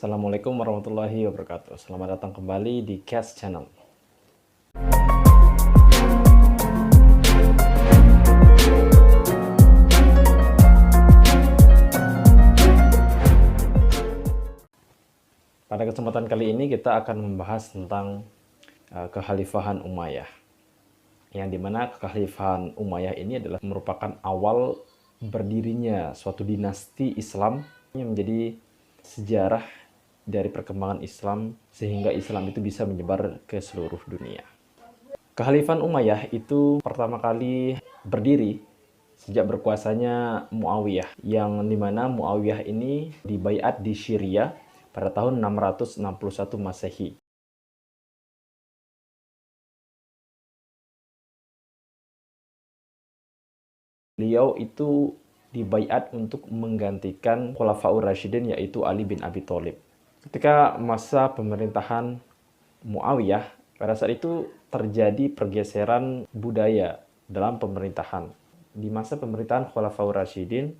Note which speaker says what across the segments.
Speaker 1: Assalamualaikum warahmatullahi wabarakatuh. Selamat datang kembali di Cast Channel. Pada kesempatan kali ini kita akan membahas tentang kekhalifahan Umayyah. Yang dimana kekhalifahan Umayyah ini adalah merupakan awal berdirinya suatu dinasti Islam yang menjadi sejarah dari perkembangan Islam sehingga Islam itu bisa menyebar ke seluruh dunia. Kekhalifahan Umayyah itu pertama kali berdiri sejak berkuasanya Muawiyah, yang dimana Muawiyah ini dibaiat di Syria pada tahun 661 Masehi. Beliau itu dibaiat untuk menggantikan Khulafaur Rasyidin, yaitu Ali bin Abi Thalib. Ketika masa pemerintahan Muawiyah, pada saat itu terjadi pergeseran budaya dalam pemerintahan. Di masa pemerintahan Khulafaur Rasyidin,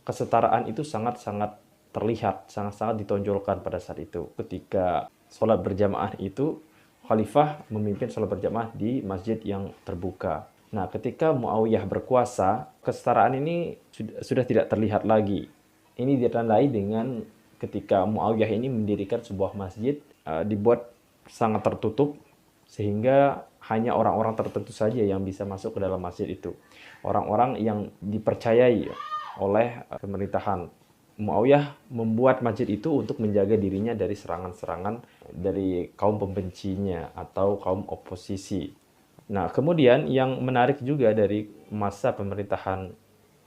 Speaker 1: kesetaraan itu sangat-sangat terlihat, sangat-sangat ditonjolkan pada saat itu. Ketika sholat berjamaah itu, khalifah memimpin sholat berjamaah di masjid yang terbuka. Nah, ketika Muawiyah berkuasa, kesetaraan ini sudah tidak terlihat lagi. Ini ditandai dengan ketika Muawiyah ini mendirikan sebuah masjid, dibuat sangat tertutup, sehingga hanya orang-orang tertentu saja yang bisa masuk ke dalam masjid itu. Orang-orang yang dipercayai oleh pemerintahan. Muawiyah membuat masjid itu untuk menjaga dirinya dari serangan-serangan dari kaum pembencinya atau kaum oposisi. Nah, kemudian yang menarik juga dari masa pemerintahan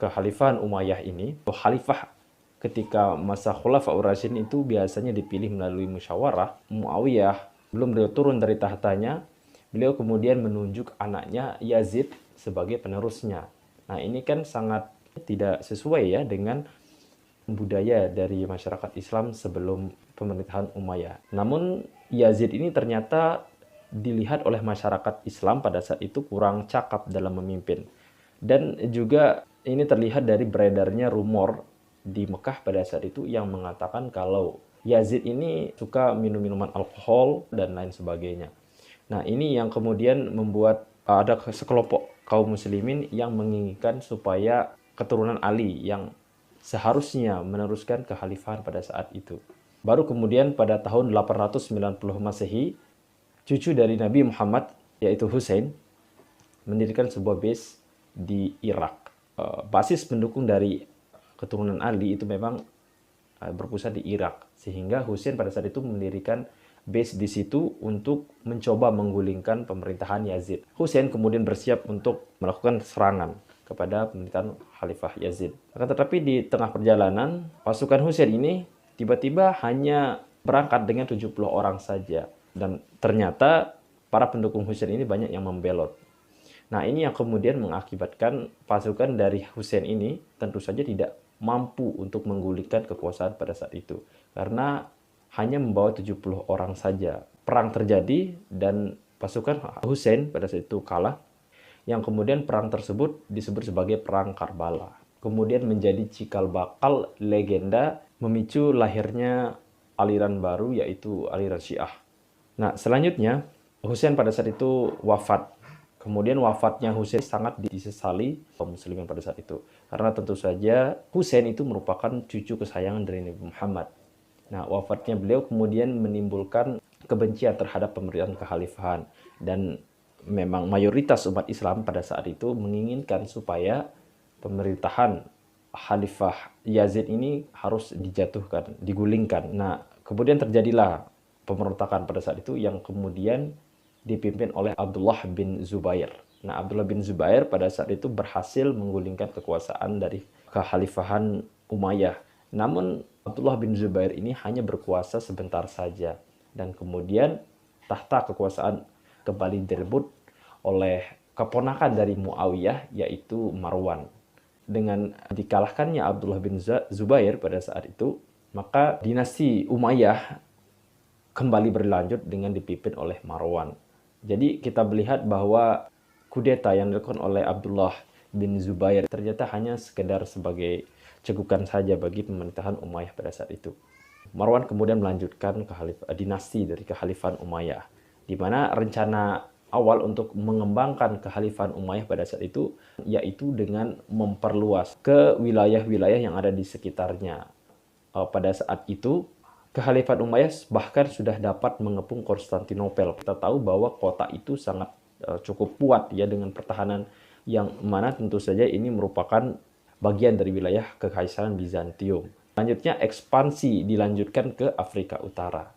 Speaker 1: kekhalifahan Umayyah ini, khalifah ketika masa Khulafaur Rasyidin itu biasanya dipilih melalui musyawarah. Muawiyah belum beliau turun dari tahtanya, beliau kemudian menunjuk anaknya Yazid sebagai penerusnya. Nah, ini kan sangat tidak sesuai ya dengan budaya dari masyarakat Islam sebelum pemerintahan Umayyah. Namun Yazid ini ternyata dilihat oleh masyarakat Islam pada saat itu kurang cakap dalam memimpin. Dan juga ini terlihat dari beredarnya rumor di Mekah pada saat itu yang mengatakan kalau Yazid ini suka minum minuman alkohol dan lain sebagainya. Nah, ini yang kemudian membuat ada sekelompok kaum muslimin yang menginginkan supaya keturunan Ali yang seharusnya meneruskan kekhalifahan pada saat itu. Baru kemudian pada tahun 890 Masehi, cucu dari Nabi Muhammad, yaitu Hussein, mendirikan sebuah base di Irak. Basis pendukung dari keturunan Ali itu memang berpusat di Irak, sehingga Hussein pada saat itu mendirikan base di situ untuk mencoba menggulingkan pemerintahan Yazid. Hussein kemudian bersiap untuk melakukan serangan kepada pemerintahan Khalifah Yazid. Akan tetapi di tengah perjalanan, pasukan Hussein ini tiba-tiba hanya berangkat dengan 70 orang saja. Dan ternyata para pendukung Hussein ini banyak yang membelot. Nah, ini yang kemudian mengakibatkan pasukan dari Hussein ini tentu saja tidak mampu untuk menggulingkan kekuasaan pada saat itu. Karena hanya membawa 70 orang saja. Perang terjadi dan pasukan Hussein pada saat itu kalah. Yang kemudian perang tersebut disebut sebagai Perang Karbala. Kemudian menjadi cikal bakal legenda memicu lahirnya aliran baru, yaitu aliran Syiah. Nah, selanjutnya Hussein pada saat itu wafat. Kemudian wafatnya Hussein sangat disesali kaum muslimin pada saat itu. Karena tentu saja Hussein itu merupakan cucu kesayangan dari Nabi Muhammad. Nah, wafatnya beliau kemudian menimbulkan kebencian terhadap pemerintahan kekhalifahan. Dan memang mayoritas umat Islam pada saat itu menginginkan supaya pemerintahan Khalifah Yazid ini harus dijatuhkan, digulingkan. Nah, kemudian terjadilah pemberontakan pada saat itu yang kemudian dipimpin oleh Abdullah bin Zubair. Nah, Abdullah bin Zubair pada saat itu berhasil menggulingkan kekuasaan dari kekhalifahan Umayyah. Namun Abdullah bin Zubair ini hanya berkuasa sebentar saja. Dan kemudian tahta kekuasaan kembali direbut oleh keponakan dari Muawiyah, yaitu Marwan. Dengan dikalahkannya Abdullah bin Zubair pada saat itu, maka dinasti Umayyah kembali berlanjut dengan dipimpin oleh Marwan. Jadi kita melihat bahwa kudeta yang dilakukan oleh Abdullah bin Zubair ternyata hanya sekedar sebagai cegukan saja bagi pemerintahan Umayyah pada saat itu. Marwan kemudian melanjutkan dinasti dari Kekhalifan Umayyah, di mana rencana awal untuk mengembangkan Kekhalifan Umayyah pada saat itu yaitu dengan memperluas ke wilayah-wilayah yang ada di sekitarnya. Pada saat itu Kekhalifan Umayyah bahkan sudah dapat mengepung Konstantinopel. Kita tahu bahwa kota itu sangat cukup kuat ya, dengan pertahanan yang mana tentu saja ini merupakan bagian dari wilayah Kekaisaran Bizantium. Selanjutnya ekspansi dilanjutkan ke Afrika Utara.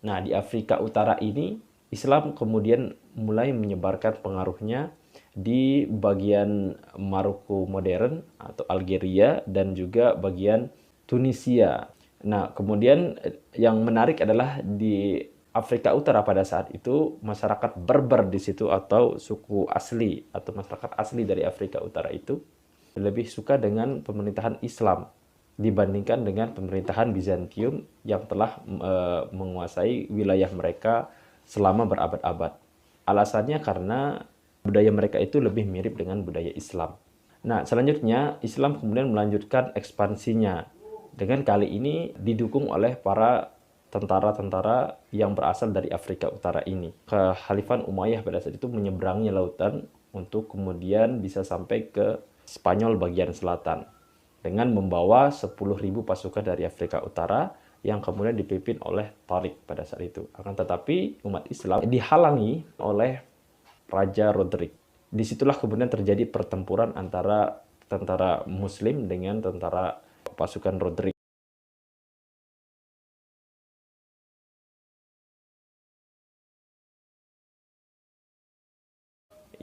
Speaker 1: Nah, di Afrika Utara ini Islam kemudian mulai menyebarkan pengaruhnya di bagian Maroko modern atau Algeria dan juga bagian Tunisia. Nah, kemudian yang menarik adalah di Afrika Utara pada saat itu masyarakat Berber di situ atau suku asli atau masyarakat asli dari Afrika Utara itu lebih suka dengan pemerintahan Islam dibandingkan dengan pemerintahan Bizantium yang telah menguasai wilayah mereka selama berabad-abad. Alasannya karena budaya mereka itu lebih mirip dengan budaya Islam. Nah, selanjutnya Islam kemudian melanjutkan ekspansinya. Dengan kali ini didukung oleh para tentara-tentara yang berasal dari Afrika Utara ini. Kekhalifan Umayyah pada saat itu menyeberangi lautan untuk kemudian bisa sampai ke Spanyol bagian selatan dengan membawa 10.000 pasukan dari Afrika Utara yang kemudian dipimpin oleh Tariq pada saat itu. Akan tetapi umat Islam dihalangi oleh Raja Rodrik. Disitulah kemudian terjadi pertempuran antara tentara Muslim dengan tentara pasukan Rodrik.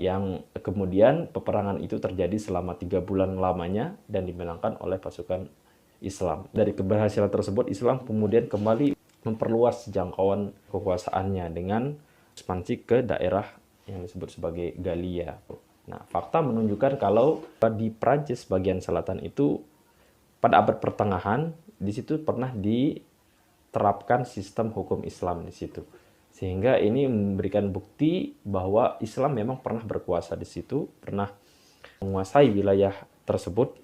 Speaker 1: Yang kemudian peperangan itu terjadi selama 3 bulan lamanya dan dimenangkan oleh pasukan Islam. Dari keberhasilan tersebut, Islam kemudian kembali memperluas jangkauan kekuasaannya dengan ekspansi ke daerah yang disebut sebagai Galia. Nah, fakta menunjukkan kalau di Prancis bagian selatan itu pada abad pertengahan di situ pernah diterapkan sistem hukum Islam di situ. Sehingga ini memberikan bukti bahwa Islam memang pernah berkuasa di situ, pernah menguasai wilayah tersebut.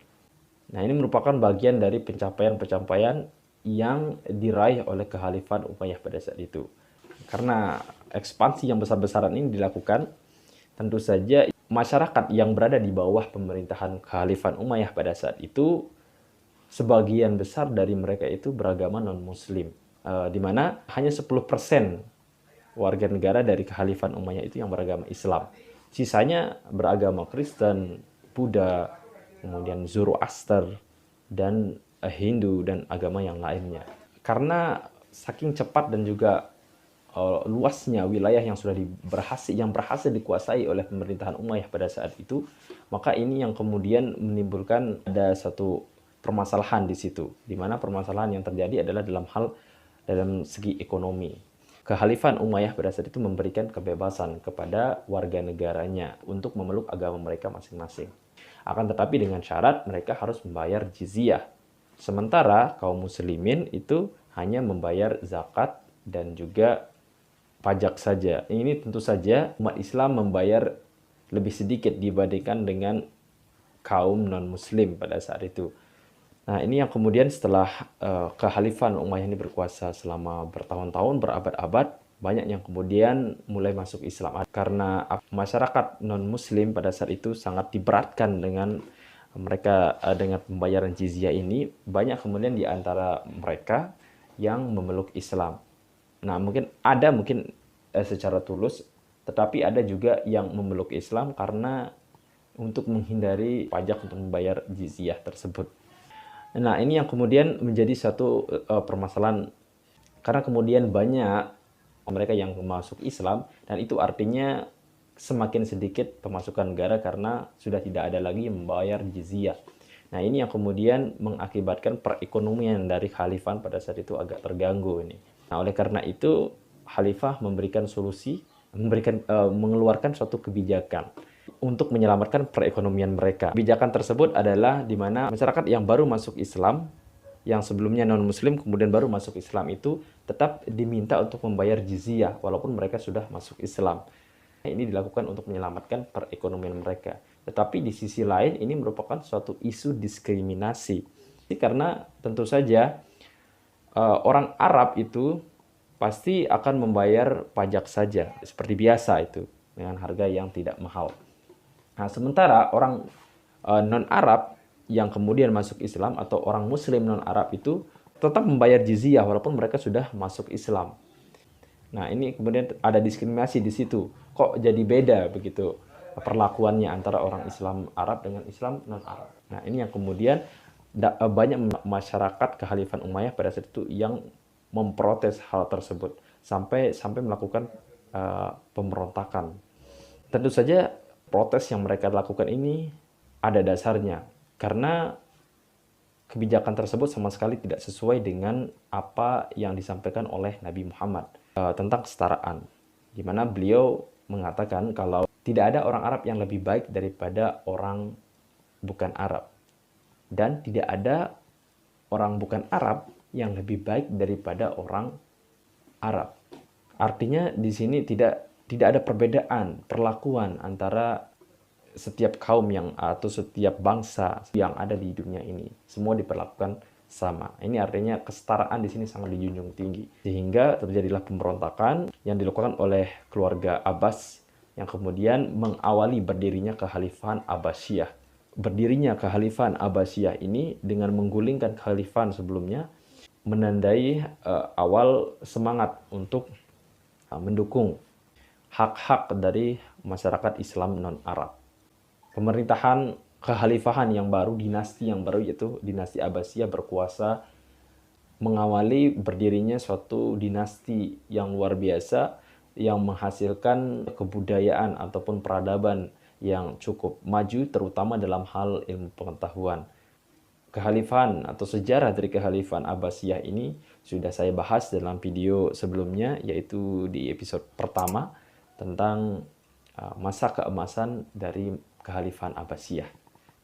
Speaker 1: Nah, ini merupakan bagian dari pencapaian-pencapaian yang diraih oleh Kekhalifan Umayyah pada saat itu. Karena ekspansi yang besar-besaran ini dilakukan, tentu saja masyarakat yang berada di bawah pemerintahan Kekhalifan Umayyah pada saat itu, sebagian besar dari mereka itu beragama non-muslim. Di mana hanya 10% warga negara dari Kekhalifan Umayyah itu yang beragama Islam. Sisanya beragama Kristen, Buddha, kemudian Zoroaster, dan Hindu, dan agama yang lainnya. Karena saking cepat dan juga luasnya wilayah yang berhasil dikuasai oleh pemerintahan Umayyah pada saat itu, maka ini yang kemudian menimbulkan ada satu permasalahan di situ, di mana permasalahan yang terjadi adalah dalam segi ekonomi. Kekhalifan Umayyah pada saat itu memberikan kebebasan kepada warga negaranya untuk memeluk agama mereka masing-masing. Akan tetapi dengan syarat mereka harus membayar jizyah. Sementara kaum muslimin itu hanya membayar zakat dan juga pajak saja. Ini tentu saja umat Islam membayar lebih sedikit dibandingkan dengan kaum non-muslim pada saat itu. Nah, ini yang kemudian setelah Kekhalifan Umayyah ini berkuasa selama bertahun-tahun, berabad-abad, banyak yang kemudian mulai masuk Islam. Karena masyarakat non-muslim pada saat itu sangat diberatkan dengan mereka dengan pembayaran jizyah ini, banyak kemudian di antara mereka yang memeluk Islam. Nah, mungkin secara tulus, tetapi ada juga yang memeluk Islam karena untuk menghindari pajak untuk membayar jizyah tersebut. Nah, ini yang kemudian menjadi satu permasalahan, karena kemudian banyak mereka yang masuk Islam, dan itu artinya semakin sedikit pemasukan negara karena sudah tidak ada lagi yang membayar jizyah. Nah, ini yang kemudian mengakibatkan perekonomian dari khalifah pada saat itu agak terganggu ini. Nah, oleh karena itu khalifah memberikan solusi, mengeluarkan suatu kebijakan untuk menyelamatkan perekonomian mereka. Kebijakan tersebut adalah di mana masyarakat yang baru masuk Islam, yang sebelumnya non-muslim kemudian baru masuk Islam itu tetap diminta untuk membayar jizyah walaupun mereka sudah masuk Islam. Ini dilakukan untuk menyelamatkan perekonomian mereka. Tetapi di sisi lain ini merupakan suatu isu diskriminasi. Karena tentu saja orang Arab itu pasti akan membayar pajak saja seperti biasa itu dengan harga yang tidak mahal. Nah, sementara orang non-Arab yang kemudian masuk Islam atau orang Muslim non-Arab itu tetap membayar jizyah walaupun mereka sudah masuk Islam. Nah, ini kemudian ada diskriminasi di situ. Kok jadi beda begitu perlakuannya antara orang Islam Arab dengan Islam non-Arab. Nah, ini yang kemudian banyak masyarakat Khalifah Umayyah pada saat itu yang memprotes hal tersebut sampai melakukan pemberontakan. Tentu saja protes yang mereka lakukan ini ada dasarnya karena kebijakan tersebut sama sekali tidak sesuai dengan apa yang disampaikan oleh Nabi Muhammad tentang kesetaraan, di mana beliau mengatakan kalau tidak ada orang Arab yang lebih baik daripada orang bukan Arab, dan tidak ada orang bukan Arab yang lebih baik daripada orang Arab. Artinya di sini tidak ada perbedaan perlakuan antara setiap kaum atau setiap bangsa yang ada di dunia ini. Semua diperlakukan sama. Ini artinya kesetaraan di sini sangat dijunjung tinggi. Sehingga terjadilah pemberontakan yang dilakukan oleh keluarga Abbas yang kemudian mengawali berdirinya Kekhalifahan Abbasiyah. Berdirinya Kekhalifahan Abbasiyah ini dengan menggulingkan kekhalifahan sebelumnya menandai awal semangat untuk mendukung hak-hak dari masyarakat Islam non-Arab. Pemerintahan kekhalifahan yang baru, dinasti yang baru yaitu dinasti Abbasiyah berkuasa mengawali berdirinya suatu dinasti yang luar biasa yang menghasilkan kebudayaan ataupun peradaban yang cukup maju terutama dalam hal ilmu pengetahuan. Kekhalifahan atau sejarah dari Kekhalifahan Abbasiyah ini sudah saya bahas dalam video sebelumnya, yaitu di episode pertama tentang masa keemasan dari Kekhalifahan Abbasiyah.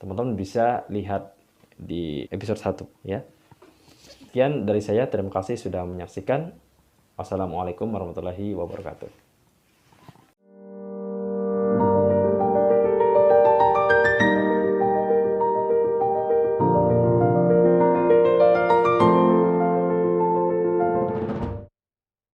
Speaker 1: Teman-teman bisa lihat di episode 1 ya. Sekian dari saya, terima kasih sudah menyaksikan. Wassalamualaikum warahmatullahi wabarakatuh.